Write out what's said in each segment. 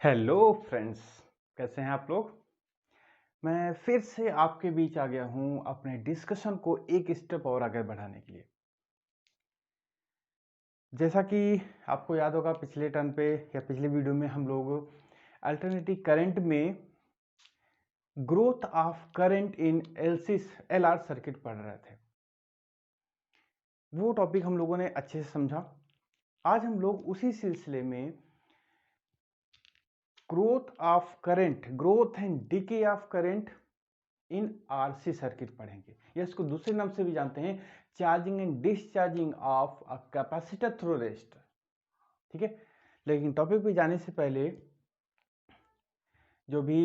Hello friends, कैसे हैं आप लोग। मैं फिर से आपके बीच आ गया हूं अपने डिस्कशन को एक स्टेप और आगे बढ़ाने के लिए। जैसा कि आपको याद होगा, पिछले टर्न पे या पिछले वीडियो में हम लोग अल्टरनेटिव करंट में growth of current in LR circuit पढ़ रहे थे। वो टॉपिक हम लोगों ने अच्छे से समझा। आज हम लोग उसी सिलसिले में growth and decay of current in RC circuit पढ़ेंगे, या इसको दूसरे नाम से भी जानते हैं charging and discharging of a capacitor through resistor. ठीक है, लेकिन टॉपिक पे जाने से पहले जो भी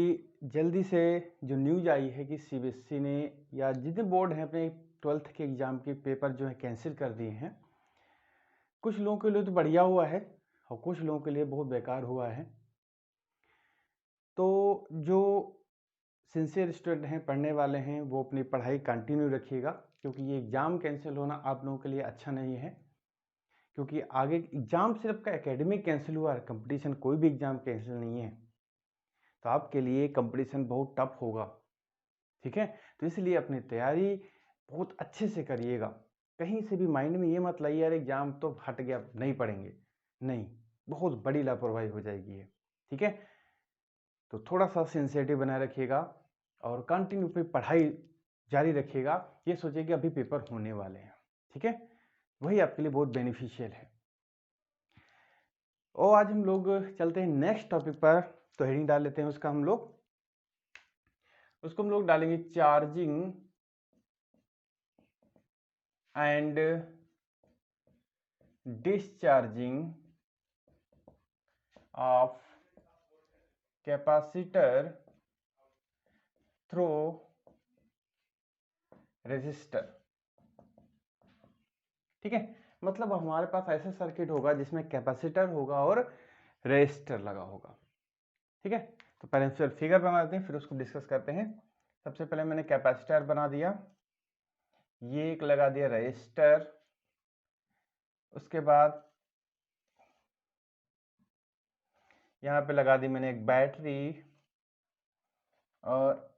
जल्दी से जो न्यूज आई है कि सीबीएसई ने या जितने बोर्ड हैं अपने 12th के एग्जाम के पेपर जो है कैंसिल कर दिए हैं। कुछ लोगों के लिए तो बढ़िया हुआ है और कुछ लोगों के लिए बहुत बेकार हुआ है। तो जो सिंसियर स्टूडेंट हैं, पढ़ने वाले हैं, वो अपनी पढ़ाई कंटिन्यू रखिएगा, क्योंकि ये एग्ज़ाम कैंसिल होना आप लोगों के लिए अच्छा नहीं है। क्योंकि आगे एग्ज़ाम सिर्फ का एकेडमिक कैंसिल हुआ है, कंपटीशन कोई भी एग्ज़ाम कैंसिल नहीं है। तो आपके लिए कंपटीशन बहुत टफ होगा। ठीक है, तो इसलिए अपनी तैयारी बहुत अच्छे से करिएगा। कहीं से भी माइंड में ये मत लाइए यार एग्ज़ाम तो हट गया, नहीं पढ़ेंगे, नहीं, बहुत बड़ी लापरवाही हो जाएगी ये। ठीक है, तो थोड़ा सा सिंसियरिटी बनाए रखिएगा और कंटिन्यू पे पढ़ाई जारी रखिएगा। ये सोचिए कि अभी पेपर होने वाले हैं। ठीक है, वही आपके लिए बहुत बेनिफिशियल है। और आज हम लोग चलते हैं नेक्स्ट टॉपिक पर। तो हेडिंग डाल लेते हैं उसको हम लोग डालेंगे charging and discharging of capacitor through resistor. ठीक है, मतलब हमारे पास ऐसा सर्किट होगा जिसमें कैपेसिटर होगा और रेजिस्टर लगा होगा। ठीक है, तो पहले हम फिगर बना देते हैं, फिर उसको डिस्कस करते हैं। सबसे पहले मैंने कैपेसिटर बना दिया, ये एक लगा दिया रेजिस्टर। उसके बाद यहाँ पे लगा दी मैंने एक बैटरी, और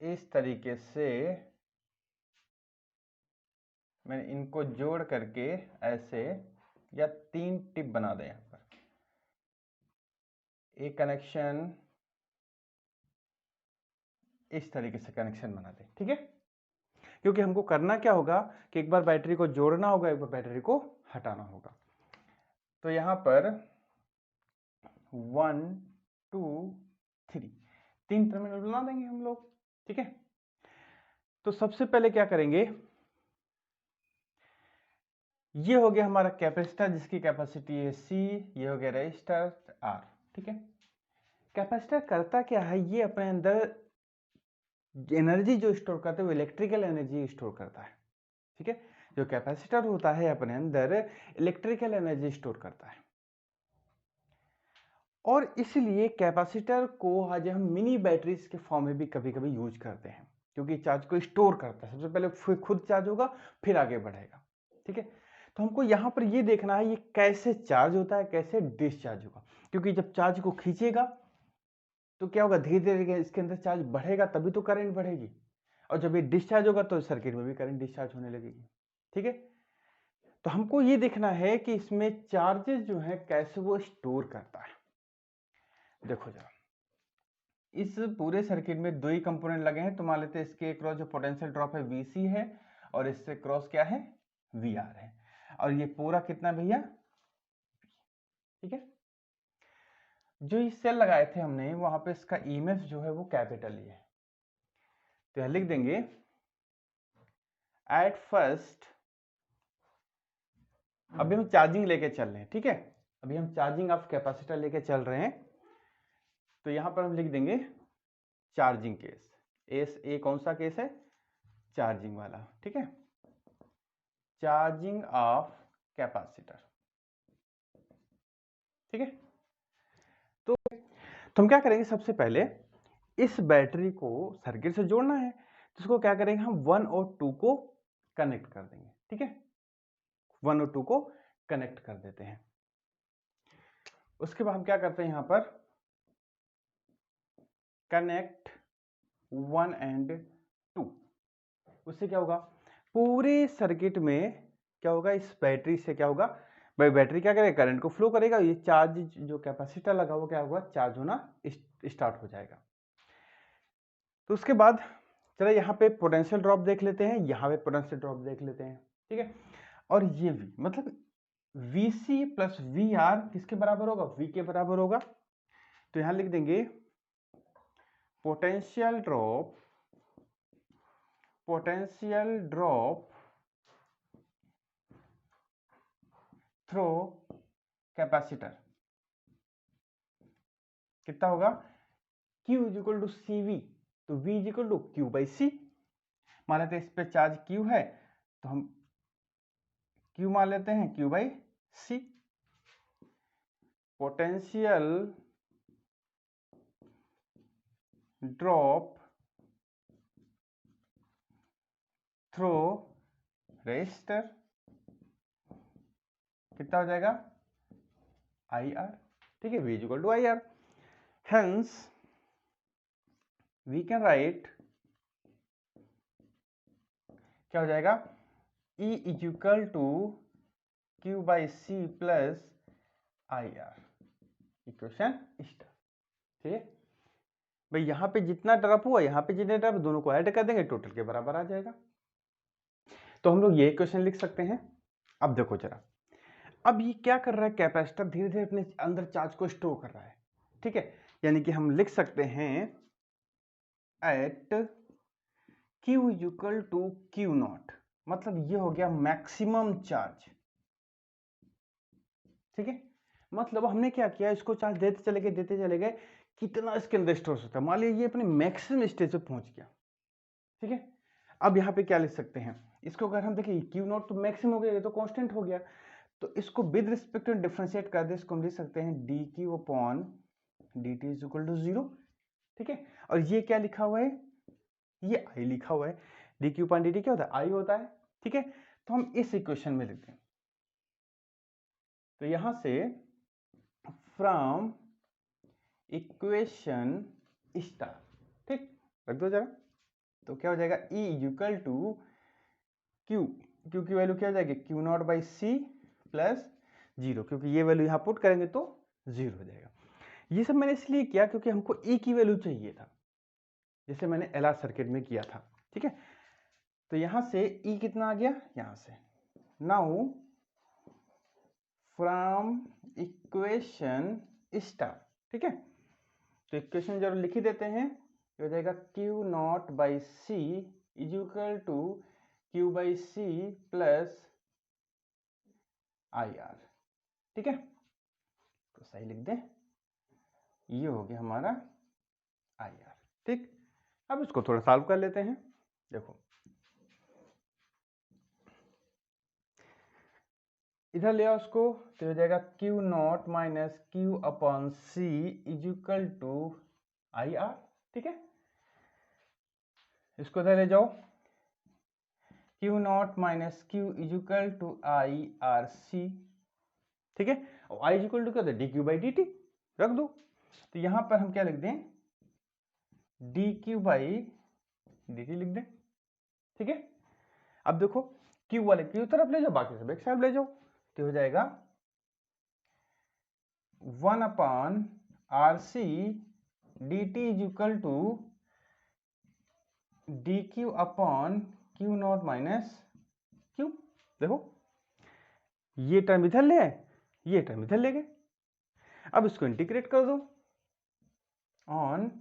इस तरीके से मैंने इनको जोड़ करके ऐसे या 3 टिप बना दें। यहाँ पर एक कनेक्शन, इस तरीके से कनेक्शन बना दें। ठीक है, क्योंकि हमको करना क्या होगा कि एक बार बैटरी को जोड़ना होगा, एक बार बैटरी को हटाना होगा। तो यहाँ पर 1 2 3 3 टर्मिनल बना देंगे हम लोग। ठीक है, तो सबसे पहले क्या करेंगे, ये हो गया हमारा कैपेसिटर जिसकी कैपेसिटी है C, ये हो गया रेजिस्टर R। ठीक है, कैपेसिटर करता क्या है, ये अपने अंदर एनर्जी जो स्टोर करता है वो इलेक्ट्रिकल एनर्जी स्टोर करता है। ठीक है, जो कैपेसिटर होता है अपने अंदर इलेक्ट्रिकल एनर्जी स्टोर करता है, और इसलिए कैपेसिटर को आज हम मिनी बैटरीज के फॉर्म में भी कभी कभी यूज करते हैं, क्योंकि चार्ज को स्टोर करता है। सबसे पहले खुद चार्ज होगा, फिर आगे बढ़ेगा। ठीक है, तो हमको यहाँ पर ये देखना है ये कैसे चार्ज होता है, कैसे डिस्चार्ज होगा। क्योंकि जब चार्ज को खींचेगा तो क्या होगा, धीरे धीरे इसके अंदर चार्ज बढ़ेगा, तभी तो करंट बढ़ेगी, और जब ये डिस्चार्ज होगा तो सर्किट में भी करंट डिस्चार्ज होने लगेगी। ठीक है, तो हमको ये देखना है कि इसमें चार्जेस जो है कैसे वो स्टोर करता है। देखो जरा, इस पूरे सर्किट में 2 ही कंपोनेंट लगे हैं। तो मान लेते हैं इसके क्रॉस जो पोटेंशियल ड्रॉप है VC है, और इससे क्रॉस क्या है, VR है, और ये पूरा कितना भैया। ठीक है, जो ये सेल लगाए थे हमने वहां पे इसका EMF जो है वो कैपिटल ही है। तो यह लिख देंगे एट फर्स्ट। अभी हम चार्जिंग लेके चल रहे हैं। ठीक है, अभी हम चार्जिंग ऑफ कैपेसिटर लेके चल रहे हैं। तो यहां पर हम लिख देंगे चार्जिंग केस। ए कौन सा केस है, चार्जिंग वाला। ठीक है, चार्जिंग ऑफ कैपेसिटर। ठीक है, तो हम क्या करेंगे, सबसे पहले इस बैटरी को सर्किट से जोड़ना है, तो इसको क्या करेंगे, हम 1 और 2 को कनेक्ट कर देंगे। ठीक है, 1 और 2 को कनेक्ट कर देते हैं। उसके बाद हम क्या करते हैं, यहां पर कनेक्ट 1 एंड 2। उससे क्या होगा, पूरे सर्किट में क्या होगा, इस बैटरी से क्या होगा, भाई बैटरी क्या करेगा, करंट को फ्लो करेगा, ये चार्ज जो कैपेसिटर लगा हुआ क्या होगा, चार्ज होना स्टार्ट हो जाएगा। तो उसके बाद चलो यहाँ पे पोटेंशियल ड्रॉप देख लेते हैं, यहाँ पे पोटेंशियल ड्रॉप देख लेते हैं, ठीक है। और ये भी मतलब VC प्लस VR किसके बराबर होगा, V के बराबर होगा। तो यहाँ लिख देंगे पोटेंशियल ड्रॉप थ्रू कैपेसिटर कितना होगा, Q is equal to CV, तो V is equal to Q by C। मान लेते हैं इस पे चार्ज Q है, तो हम Q मान लेते हैं Q by C। Potential drop through resistor कितना हो जाएगा, IR, ठीक है, V is equal to IR। Hence we can write क्या हो जाएगा, E is equal to Q by C plus IR, equation star, ठीक है। भाई यहाँ पे जितना ड्रॉप हुआ, यहाँ पे जितने ड्रॉप, दोनों को ऐड कर देंगे, टोटल के बराबर आ जाएगा। तो हम लोग ये इक्वेशन लिख सकते हैं। अब देखो जरा, अब ये क्या कर रहा है, कैपेसिटर धीरे धीरे अपने अंदर चार्ज को स्टोर कर रहा है, ठीक है। यानी कि हम लिख सकते हैं at Q is equal to Q naught, मतलब ये हो गया मैक्सिमम चार्ज, ठीक है। मतलब हमने क्या किया, इसको चार्ज देते चले गए, कितना इसके अंदर स्टोर होता है, मान लीजिए ये अपने मैक्सिमम स्टेज पे पहुंच गया, ठीक है। अब यहाँ पे क्या लिख सकते हैं, इसको अगर हम देखें Q नॉट तो मैक्सिमम हो गया, ये तो कांस्टेंट हो गया, तो इसको विद रिस्पेक्ट टू डिफरेंशिएट कर दे, इसको हम लिख सकते हैं dQ upon dt is equal to 0, ठीक है। और ये क्या लिखा हुआ है, ये I लिखा हुआ है, dQ अपॉन dt क्या होता है, I होता है, ठीक है। तो हम इस इक्वेशन में लिखते हैं, तो यहां से फ्रॉम इक्वेशन स्टार, ठीक, रख दो जरा, तो क्या हो जाएगा, E is equal to Q की वैल्यू क्या हो जाएगी, Q naught by C plus 0, क्योंकि ये वैल्यू यहाँ पुट करेंगे तो 0 हो जाएगा। ये सब मैंने इसलिए किया क्योंकि हमको E की वैल्यू चाहिए था, जैसे मैंने LR सर्किट में किया था, ठीक है। तो यहां से E कितना आ गया, यहां से, नाउ फ्रॉम इक्वेशन स्टार, ठीक है। तो इक्वेशन जरूर लिख ही देते हैं, हो जाएगा Q naught by C is equal to Q by C plus IR, ठीक है। तो सही लिख दें, ये हो गया हमारा IR, ठीक। अब इसको थोड़ा सॉल्व कर लेते हैं, देखो इधर ले आओ उसको, तो हो जाएगा Q naught minus Q upon C is equal to IR, ठीक है। इसको इधर ले जाओ, Q naught minus Q is equal to IRC, ठीक है। और I इज इक्वल टू क्या होता है, dQ बाई dt, रख दो। तो यहां पर हम क्या लिख दें, dQ बाई dt लिख दें, ठीक है। अब देखो Q वाले Q तरफ ले जाओ, बाकी सब एक साइड ले जाओ, तो हो जाएगा 1 upon RC dt is equal to dQ upon Q naught minus Q। देखो ये टर्म इधर ले आए, ये टर्म इधर ले गए, अब इसको इंटीग्रेट कर दो, ऑन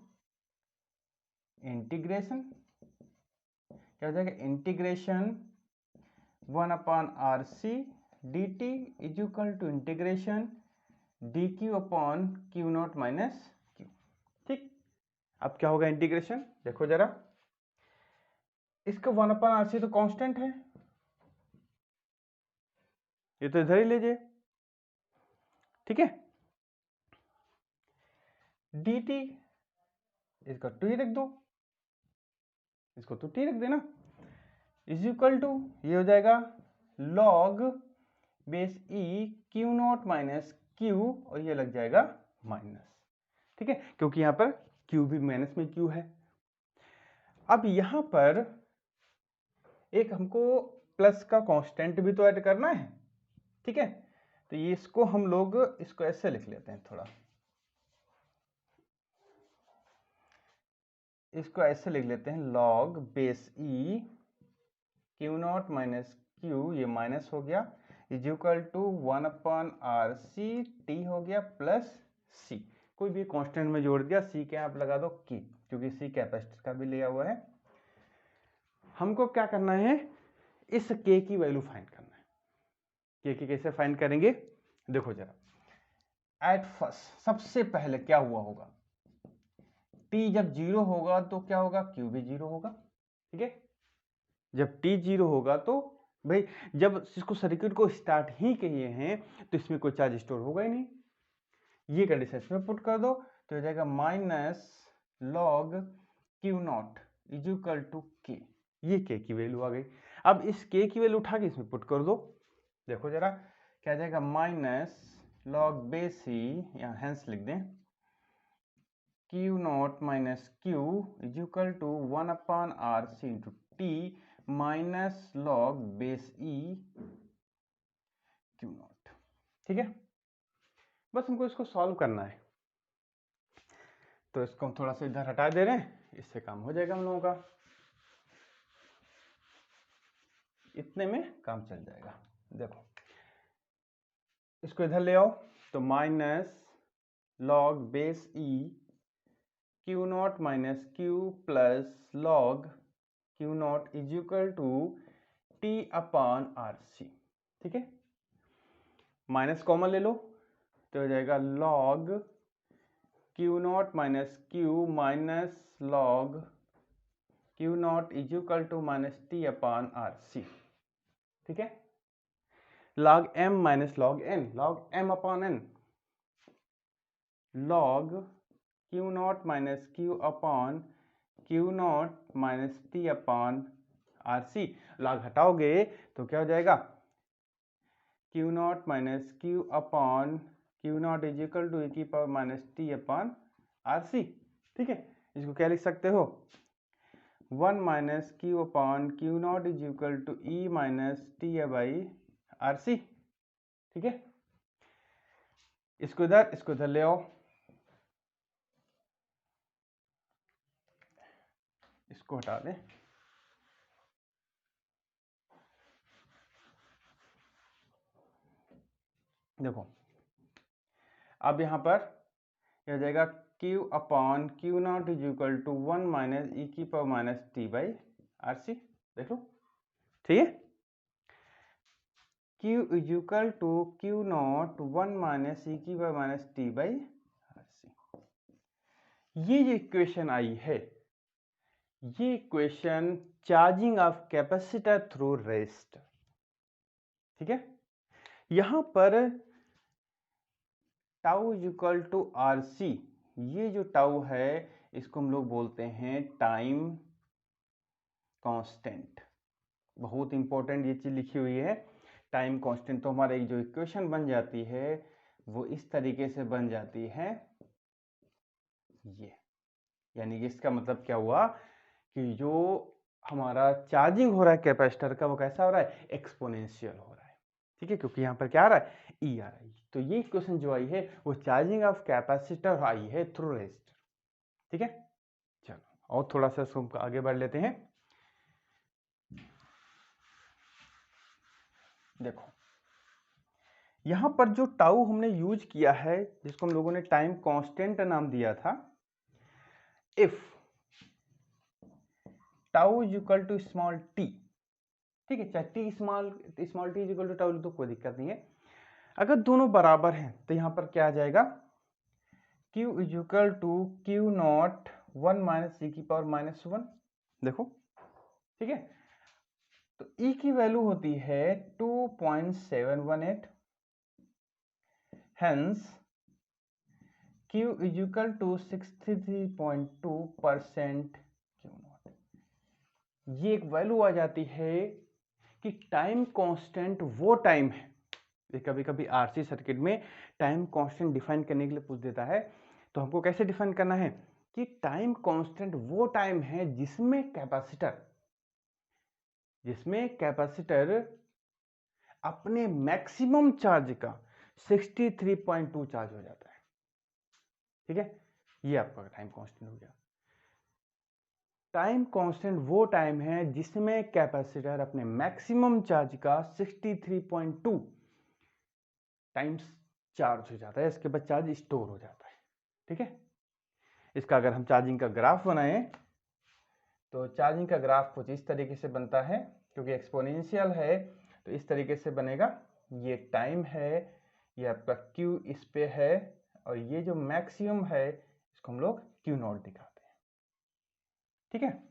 इंटीग्रेशन क्या हो जाएगा, integration 1 upon RC dt is equal to integration dQ upon Q naught minus Q, ठीक। अब क्या होगा इंटीग्रेशन, देखो जरा, इसका 1 अपॉन RC तो कांस्टेंट है, ये तो इधर ही ले जाए, ठीक है। dt इसका 2 ही रख दो, इसको तो t रख देना, इज इक्वल टू ये हो जाएगा log base E Q naught minus Q, और ये लग जाएगा माइनस, ठीक है, क्योंकि यहाँ पर क्यू भी माइनस में क्यू है। अब यहाँ पर एक हमको प्लस का कांस्टेंट भी तो ऐड करना है, ठीक है। तो ये इसको हम लोग इसको ऐसे लिख लेते हैं, थोड़ा इसको ऐसे लिख लेते हैं, log base e Q naught minus Q, ये माइनस हो गया, is equal to 1/RC T हो गया प्लस सी, कोई भी कांस्टेंट में जोड़ दिया, सी के आप लगा दो की, क्योंकि सी कैपेसिटर का भी लिया हुआ है। हमको क्या करना है, इस के की वैल्यू फाइंड करना है। के की कैसे फाइंड करेंगे, देखो जरा, एट फर्स्ट सबसे पहले क्या हुआ होगा, टी जब 0 होगा तो क्या होगा, क्यू भी 0 होगा, ठीक है। जब टी 0 होगा तो भाई जब इसको सर्किट को स्टार्ट ही किए हैं तो इसमें कोई चार्ज स्टोर होगा ही नहीं, ये कंडीशन इसमें पुट कर दो तो हो जाएगा minus log Q naught is equal to K, ये के की वैल्यू आ गई। अब इस के की वैल्यू उठा के इसमें पुट कर दो, देखो जरा क्या आ जाएगा, माइनस लॉग बेस ही, यहाँ हेंस लिख दें, Q naught minus Q is equal to 1/RC into T minus log base e Q naught, ठीक है। बस हमको इसको सॉल्व करना है, तो इसको हम थोड़ा सा इधर हटा दे रहे हैं, इससे काम हो जाएगा हम लोगों का, इतने में काम चल जाएगा। देखो इसको इधर ले आओ, तो minus log base e Q naught minus Q plus log Q naught is equal to T/RC, ठीक है। माइनस कॉमन ले लो तो हो जाएगा log Q naught minus Q minus log Q naught is equal to minus T/RC, ठीक है। Log m minus log n, log m/n, log Q naught minus Q naught minus T/RC, log हटाओगे तो क्या हो जाएगा, Q naught minus Q naught is equal to e minus T/RC, ठीक है। इसको क्या लिख सकते हो, 1 minus Q naught is equal to e minus T/RC, ठीक है। इसको इधर ले आओ, इसको हटा दें, देखो अब यहां पर क्या हो जाएगा, Q naught is equal to 1 minus e minus T/RC, देख लो, ठीक है। Q is equal to Q naught 1 minus e minus T/RC, ये जो इक्वेशन आई है, ये equation charging of capacitor through resistor, ठीक है। यहां पर tau is equal to RC, ये जो टाउ है इसको हम लोग बोलते हैं टाइम कांस्टेंट, बहुत इंपॉर्टेंट ये चीज लिखी हुई है, टाइम कांस्टेंट। तो हमारा एक जो इक्वेशन बन जाती है वो इस तरीके से बन जाती है, ये यानी कि इसका मतलब क्या हुआ कि जो हमारा चार्जिंग हो रहा है कैपेसिटर का वो कैसा हो रहा है, एक्सपोनेंशियल हो रहा है, ठीक है, क्योंकि यहाँ पर क्या आ रहा है, ई आ रहा है। तो ये इक्वेशन जो आई है वो चार्जिंग ऑफ कैपेसिटर आई है थ्रू रेजिस्टर, ठीक है। चलो और थोड़ा सा इसको आगे बढ़ लेते हैं। देखो यहां पर जो टाउ हमने यूज किया है, जिसको हम लोगों ने टाइम कांस्टेंट नाम दिया था, if tau is equal to small t, ठीक है, चाहे T small t is equal to tau तो कोई दिक्कत नहीं है। अगर दोनों बराबर हैं तो यहां पर क्या आ जाएगा, Q is equal to Q naught 1 minus e⁻⁻1, देखो, ठीक है। तो E की वैल्यू होती है 2.718, hence Q is equal to 63.2% Q naught. ये एक वैल्यू आ जाती है कि टाइम कांस्टेंट वो टाइम है, कभी कभी आरसी सर्किट में टाइम कांस्टेंट डिफाइन करने के लिए पूछ देता है, तो हमको कैसे डिफाइन करना है कि टाइम कांस्टेंट वो टाइम है जिसमें कैपेसिटर अपने मैक्सिमम चार्ज का 63.2 चार्ज हो जाता है। ठीक है, ये आपका टाइम कांस्टेंट हो गया। टाइम कांस्टेंट वो टाइम है जिसमें कैपेसिटर अपने मैक्सिमम चार्ज का 63.2 टाइम्स चार्ज हो जाता है, इसके बाद चार्ज स्टोर हो जाता है। ठीक है, इसका अगर हम चार्जिंग का ग्राफ बनाएं तो चार्जिंग का ग्राफ कुछ इस तरीके से बनता है, क्योंकि एक्सपोनेंशियल है तो इस तरीके से बनेगा। ये टाइम है, ये आपका Q इस पे है, और ये जो मैक्सिमम है इसको हम लोग Q नॉट दिखाते हैं। ठीक है,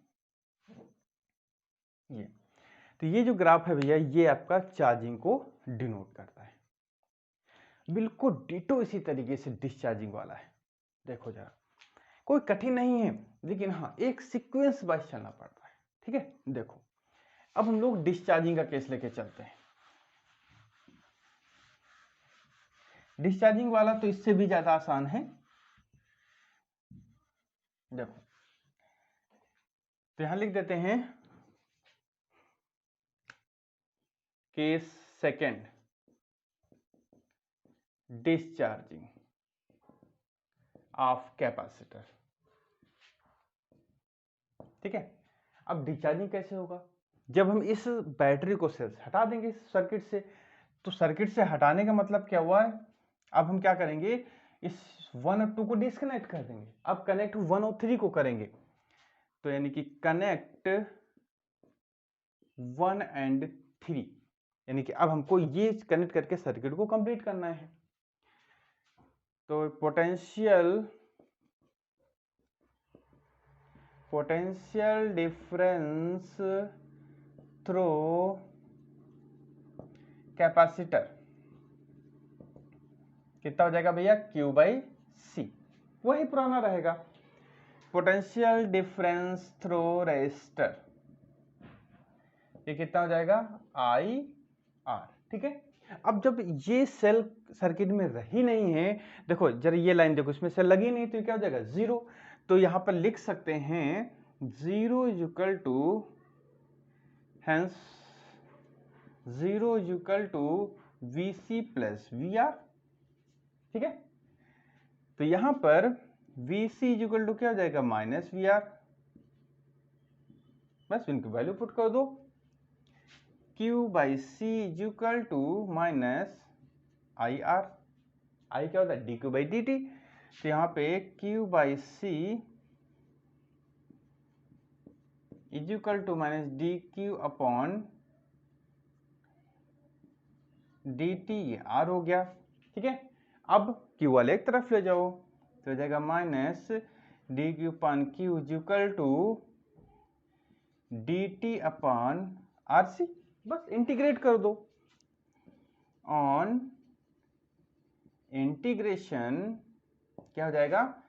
ये जो ग्राफ है भैया, ये आपका चार्जिंग को डिनोट करता है। बिल्कुल डिटो इसी तरीके से डिस्चार्जिंग वाला है। देखो जरा, कोई कठिन नहीं है, लेकिन हाँ एक सीक्वेंस वाइज चलना पड़ता है। ठीक है, देखो अब हम लोग डिस्चार्जिंग का केस लेके चलते हैं। डिस्चार्जिंग वाला तो इससे भी ज्यादा आसान है। देखो तो यहां लिख देते हैं case second, discharging of capacitor. ठीक है, अब डिस्चार्जिंग कैसे होगा? जब हम इस बैटरी को से हटा देंगे सर्किट से, तो सर्किट से हटाने का मतलब क्या हुआ है? अब हम क्या करेंगे, इस 1 और 2 को डिस्कनेक्ट कर देंगे। अब कनेक्ट 1 और 3 को करेंगे, तो यानी कि कनेक्ट 1 एंड 3, यानी कि अब हमको ये कनेक्ट करके सर्किट को कंप्लीट करना है। तो पोटेंशियल डिफरेंस थ्रू कैपेसिटर कितना हो जाएगा भैया? Q/C, वही पुराना रहेगा। पोटेंशियल डिफरेंस थ्रू रेजिस्टर, ये कितना हो जाएगा? IR। ठीक है, अब जब ये सेल सर्किट में रही नहीं है, देखो जरा ये लाइन देखो, इसमें सेल लगी नहीं तो क्या हो जाएगा? 0। तो यहां पर लिख सकते हैं 0 is equal to, hence 0 is equal to VC plus VR। ठीक है, तो यहां पर VC इज इक्वल टू क्या हो जाएगा? -VR। बस इनकी वैल्यू पुट कर दो। Q/C is equal to -IR। I क्या होता है? dQ/dt। तो यहाँ पे Q/C is equal to -dQ/dt, ये R हो गया। ठीक है, अब Q वाले एक तरफ ले जाओ तो हो जाएगा -dQ/Q is equal to dt/RC। बस इंटीग्रेट कर दो। ऑन इंटीग्रेशन क्या हो जाएगा?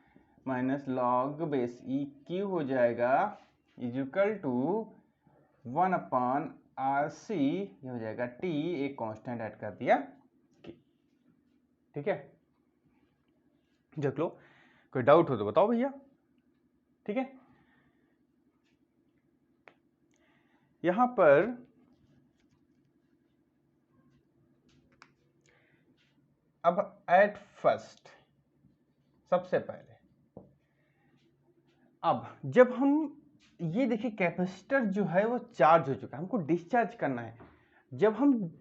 -log⁻(E)Q हो जाएगा इज इक्वल टू 1/RC, ये हो जाएगा T, एक कांस्टेंट ऐड कर दिया K। ठीक है, देख लो, कोई डाउट हो तो बताओ भैया। ठीक है, यहां पर अब एट फर्स्ट, सबसे पहले अब जब हम ये देखिए कैपेसिटर जो है वो चार्ज हो चुका है, हमको डिस्चार्ज करना है। जब हम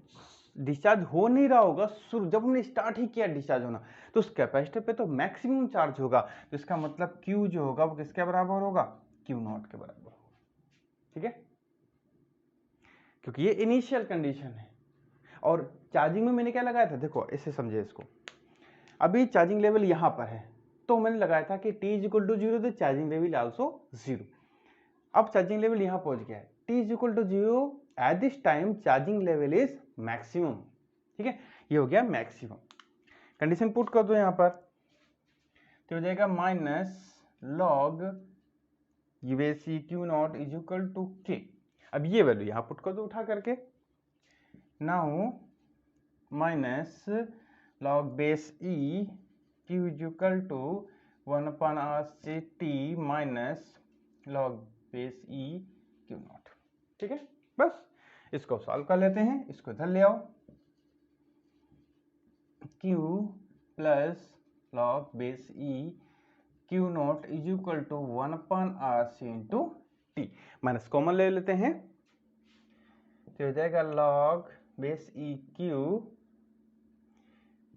डिस्चार्ज हो नहीं रहा होगा, जब हमने स्टार्ट ही किया डिस्चार्ज होना, तो उस कैपेसिटर पे तो मैक्सिमम चार्ज होगा, तो इसका मतलब Q जो होगा वो किसके बराबर होगा? Q नॉट के बराबर होगा। ठीक है, क्योंकि ये इनिशियल कंडीशन है। और चार्जिंग में मैंने क्या लगाया था, देखो इसे समझे इसको। अभी चार्जिंग लेवल यहां पर है, तो मैंने लगाया था कि T इज इक्वल टू 0, तो चार्जिंग लेवल आल्सो 0। अब चार्जिंग लेवल यहां पहुंच गया है, T is equal to 0, at this time charging level is maximum. ठीक है, ये हो गया मैक्सिमम। कंडीशन पुट कर दो यहां पर, तो हो जाएगा -log⁻Q naught is equal to K। अब ये वैल्यू यहां पुट कर दो उठा करके। Now -log⁻(E)Q is equal to 1/RC t minus log base e Q naught. ठीक है, बस इसको सॉल्व कर लेते हैं, इसको इधर ले आओ। q plus log base e Q naught is equal to 1/RC into T, minus common ले लेते हैं तो हो जाएगा log base e Q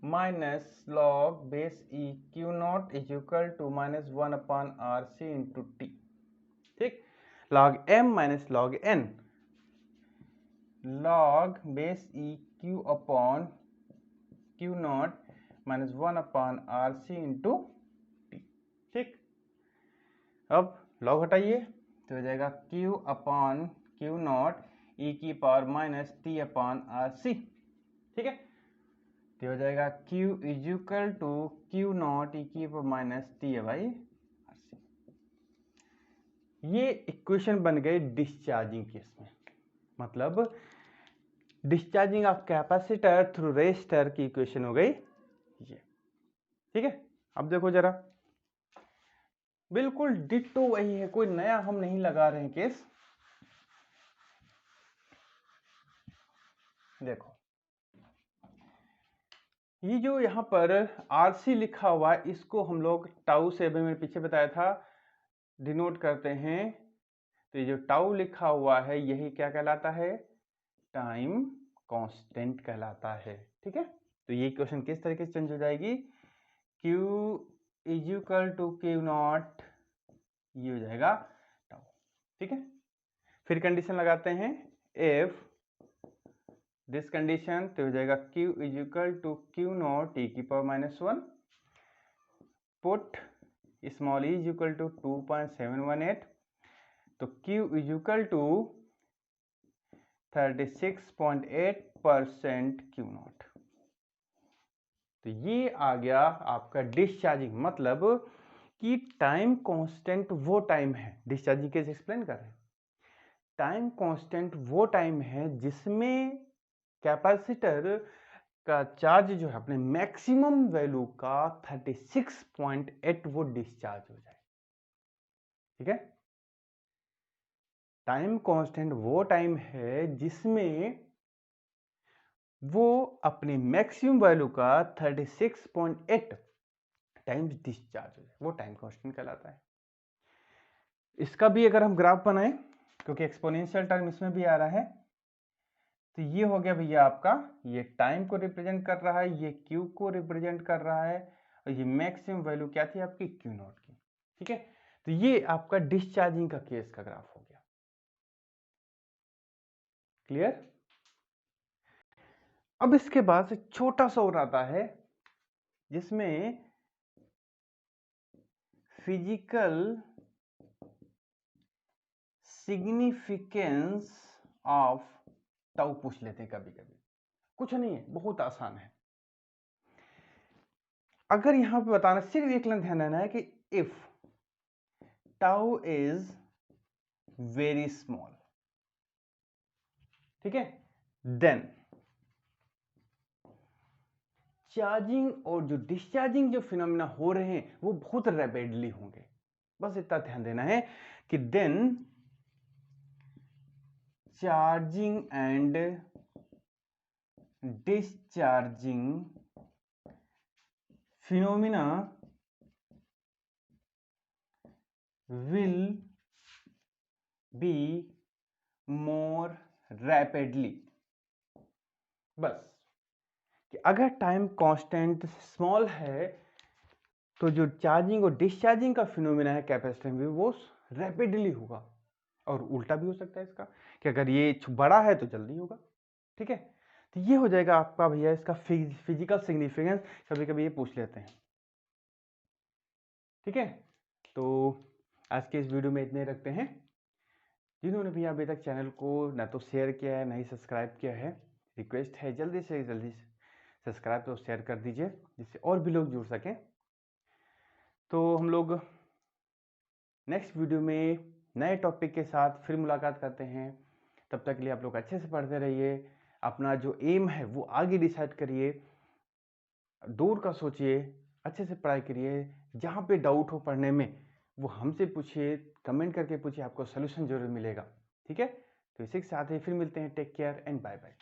minus log base e Q naught is equal to minus 1/RC into T. ठीक, log m minus log n, log base e Q upon Q naught minus 1/RC into T. ठीक, अब log हटाइए तो हो जाएगा q upon Q naught e की power minus T upon RC। ठीक है, तो हो जाएगा q is equal to Q naught e की power minus T by RC। ये इक्वेशन बन गई डिस्चार्जिंग केस में, मतलब discharging of capacitor through resistor की इक्वेशन हो गई ये। ठीक है, अब देखो जरा, बिल्कुल डिट्टो वही है, कोई नया हम नहीं लगा रहे हैं केस। देखो ये जो यहाँ पर RC लिखा हुआ है, इसको हम लोग टाउ से, अभी मैंने पीछे बताया था, डिनोट करते हैं। तो ये जो टाउ लिखा हुआ है यही क्या कहलाता है, टाइम कांस्टेंट कहलाता है। ठीक है, तो ये इक्वेशन किस तरीके से चेंज हो जाएगी, Q is equal to Q naught, ये हो जाएगा टाउ। ठीक है, फिर कंडीशन लगाते हैं, इफ दिस कंडीशन, तो हो जाएगा Q is equal to Q naught e की power minus 1, put small e is equal to 2.718, तो Q is equal to 36.8% Q naught. तो ये आ गया आपका डिस्चार्जिंग, मतलब कि टाइम कांस्टेंट वो टाइम है, डिस्चार्जिंग कैसे एक्सप्लेन कर रहे हैं, टाइम कांस्टेंट वो टाइम है जिसमें कैपेसिटर का चार्ज जो है अपने मैक्सिमम वैल्यू का 36.8 वो डिस्चार्ज हो जाए। ठीक है, टाइम कांस्टेंट वो टाइम है जिसमें वो अपनी मैक्सिमम वैल्यू का 36.8 टाइम्स डिस्चार्ज हो जाए, वो टाइम कांस्टेंट कहलाता है। इसका भी अगर हम ग्राफ बनाएं, क्योंकि एक्सपोनेंशियल टर्म इसमें भी आ रहा है, तो ये हो गया भैया आपका, ये टाइम को रिप्रेजेंट कर रहा है, ये क्यू को रिप्रेजेंट कर रहा है, और ये मैक्सिमम वैल्यू क्या थी आपकी, क्यू नॉट की। ठीक है, तो ये आपका डिस्चार्जिंग का केस का ग्राफ हो गया। क्लियर। अब इसके बाद छोटा सा और आता है जिसमें फिजिकल सिग्निफिकेंस ऑफ टाउ पूछ लेते हैं कभी कभी, कुछ नहीं है, बहुत आसान है। अगर यहां पे बताना, सिर्फ एक लाइन ध्यान देना है कि if tau is very small, ठीक है, देन चार्जिंग और जो डिस्चार्जिंग जो फिनोमेना हो रहे हैं वो बहुत रैपिडली होंगे। बस इतना ध्यान देना है कि then charging and discharging phenomena will be more rapidly। बस कि अगर टाइम कांस्टेंट स्मॉल है तो जो चार्जिंग और डिस्चार्जिंग का फिनोमेना है कैपेसिटर में वो रैपिडली होगा, और उल्टा भी हो सकता है इसका, कि अगर ये बड़ा है तो जल्दी होगा। ठीक है, तो ये हो जाएगा आपका भैया इसका फिजिकल सिग्निफिकेंस, कभी कभी ये पूछ लेते हैं। ठीक है, तो आज के इस वीडियो में इतने रखते हैं। जिन्होंने भी अभी तक चैनल को ना तो शेयर किया है ना ही सब्सक्राइब किया है, रिक्वेस्ट है जल्दी से जल्दी सब्सक्राइब तो शेयर कर दीजिए जिससे और भी लोग जुड़ सकें। तो हम लोग नेक्स्ट वीडियो में नए टॉपिक के साथ फिर मुलाकात करते हैं। तब तक के लिए आप लोग अच्छे से पढ़ते रहिए, अपना जो एम है वो आगे डिसाइड करिए, दूर का सोचिए, अच्छे से पढ़ाई करिए, जहाँ पे डाउट हो पढ़ने में वो हमसे पूछिए, कमेंट करके पूछिए, आपको सोल्यूशन ज़रूर मिलेगा। ठीक है, तो इसी के साथ ही फिर मिलते हैं। Take care and bye bye.